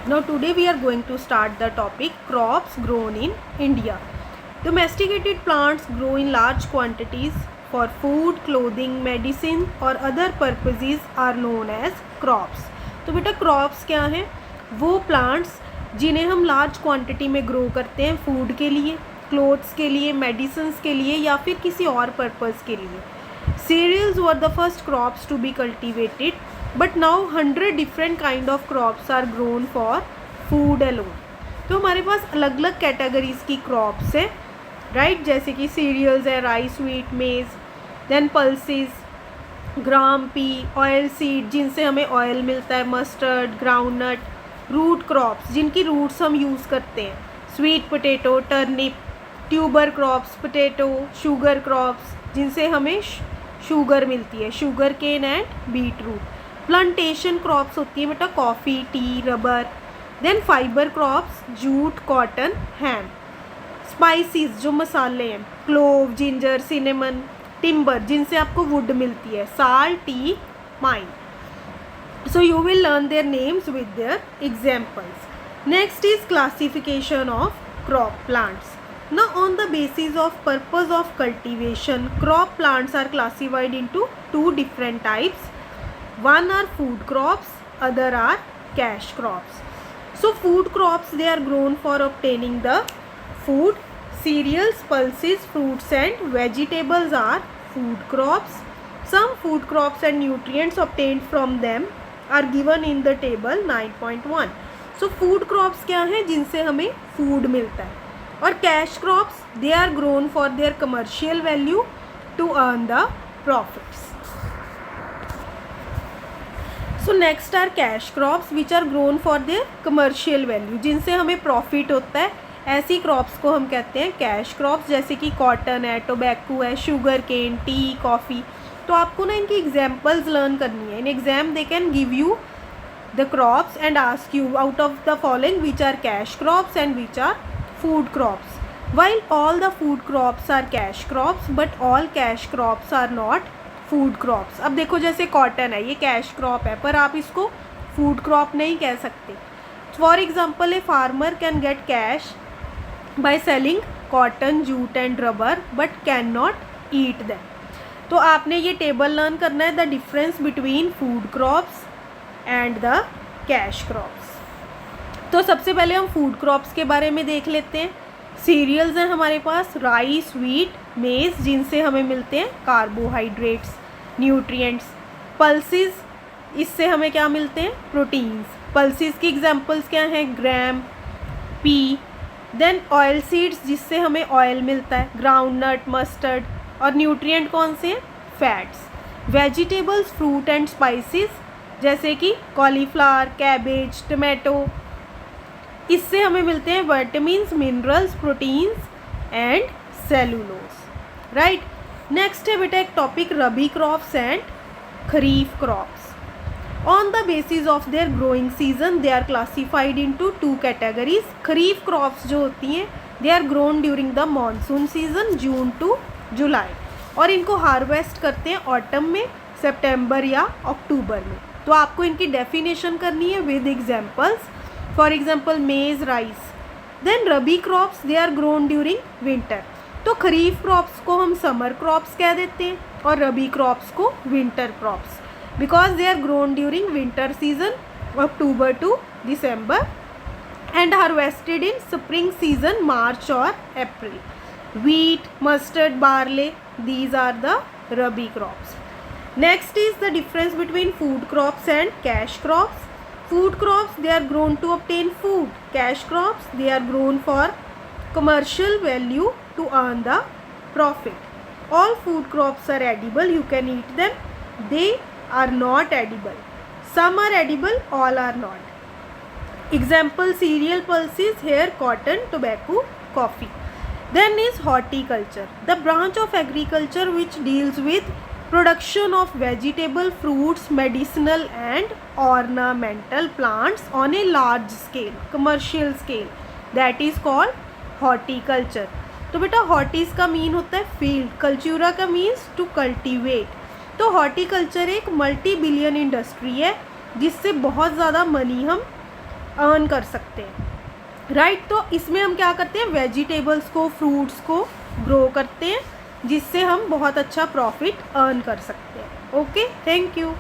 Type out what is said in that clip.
Now today we are going to start the topic crops grown in India. Domesticated plants grow in large quantities for food, clothing, medicine और other purposes are known as crops. तो बेटा crops क्या हैं? वो plants जिन्हें हम large quantity में grow करते हैं food के लिए, clothes के लिए, medicines के लिए या फिर किसी और purpose के लिए. Cereals were the first crops to be cultivated, but now 100 different kind of crops are grown for food alone. तो हमारे पास अलग अलग कैटेगरीज की क्रॉप्स है, राइट, जैसे कि सीरियल्स है, rice, wheat, maize, then pulses, gram, pea, oil seed जिनसे हमें ऑयल मिलता है, मस्टर्ड, ग्राउंडनट, रूट क्रॉप्स जिनकी रूट्स हम यूज़ करते हैं, sweet potato, turnip, tuber crops, potato, sugar crops जिनसे हमें शुगर मिलती है, sugarcane and beetroot. Plantation crops होती है बेटा, coffee, tea, rubber. Then fibre crops, jute, cotton, hemp. Spices जो मसाले हैं, क्लोव, जिंजर, सिनेमन. टिम्बर जिनसे आपको वुड मिलती है, साल, T, mine. So you will learn their names with their examples. Next is classification of crop plants. Now on the basis of purpose of cultivation, crop plants are classified into two different types. One are food crops, other are cash crops. So food crops, they are grown for obtaining the food. Cereals, pulses, fruits and vegetables are food crops. Some food crops and nutrients obtained from them are given in the table 9.1. So food crops क्या हैं जिनसे हमें food मिलता है, और cash crops, they are grown for their commercial value to earn the profits. So next are cash crops which are grown for their commercial value, जिनसे हमें profit होता है. ऐसी क्रॉप्स को हम कहते हैं कैश क्रॉप्स, जैसे कि कॉटन है, टोबैको है, शुगर केन, टी, कॉफ़ी. तो आपको ना इनकी एग्जाम्पल्स लर्न करनी है. In exam they can give you the crops and ask you out of the following which are cash crops and which are food crops. While all the food crops are cash crops but all cash crops are not food crops. अब देखो जैसे cotton है, ये cash crop है पर आप इसको food crop नहीं कह सकते. For example, a farmer can get cash by selling cotton, jute and rubber but cannot eat them. तो आपने ये टेबल लर्न करना है, the difference between food crops and the cash crops. तो सबसे पहले हम फूड क्रॉप्स के बारे में देख लेते हैं. सीरियल्स हैं हमारे पास, राइस, व्हीट, मेज जिनसे हमें मिलते हैं कार्बोहाइड्रेट्स, न्यूट्रिएंट्स. पल्सेस, इससे हमें क्या मिलते हैं, प्रोटीन्स. पल्सेस की एग्जांपल्स क्या हैं, ग्राम, पी. देन ऑयल सीड्स जिससे हमें ऑयल मिलता है, ग्राउंडनट, मस्टर्ड. और न्यूट्रिएंट कौन से हैं, fats. Vegetables, fruit and spices जैसे कि कॉलीफ्लावर, कैबेज, टमाटो, इससे हमें मिलते हैं vitamins, minerals, proteins and cellulose, right. Next है बेटा एक topic rabi crops and kharif crops. On the basis of their growing season, they are classified into two categories. Kharif crops जो होती हैं, they are grown during the monsoon season, June to July, और इनको harvest करते हैं autumn में, सितंबर या अक्टूबर में. तो आपको इनकी डेफिनेशन करनी है with examples. For example maize, rice. Then rabi crops, they are grown during winter. तो खरीफ क्रॉप्स को हम समर क्रॉप्स कह देते हैं और रबी क्रॉप्स को winter crops, because they are grown during winter season, October to December, and harvested in spring season, March or April. Wheat, mustard, barley, these are the rabi crops. Next is the difference between food crops and cash crops. Food crops, they are grown to obtain food. Cash crops, they are grown for commercial value to earn the profit. All food crops are edible, you can eat them. They are not edible. Some are edible, all are not. Example, cereal, pulses, here cotton, tobacco, coffee. Then is horticulture, the branch of agriculture which deals with production of vegetable, fruits, medicinal and ornamental plants on a large scale, commercial scale. That is called horticulture. तो बेटा हॉर्टिस का mean होता है field, कल्चूरा का means to cultivate. तो horticulture एक multi billion industry है जिससे बहुत ज़्यादा मनी हम अर्न कर सकते हैं, राइट। तो इसमें हम क्या करते हैं, वेजिटेबल्स को, फ्रूट्स को ग्रो करते हैं, जिससे हम बहुत अच्छा प्रॉफिट अर्न कर सकते हैं। Okay, thank you.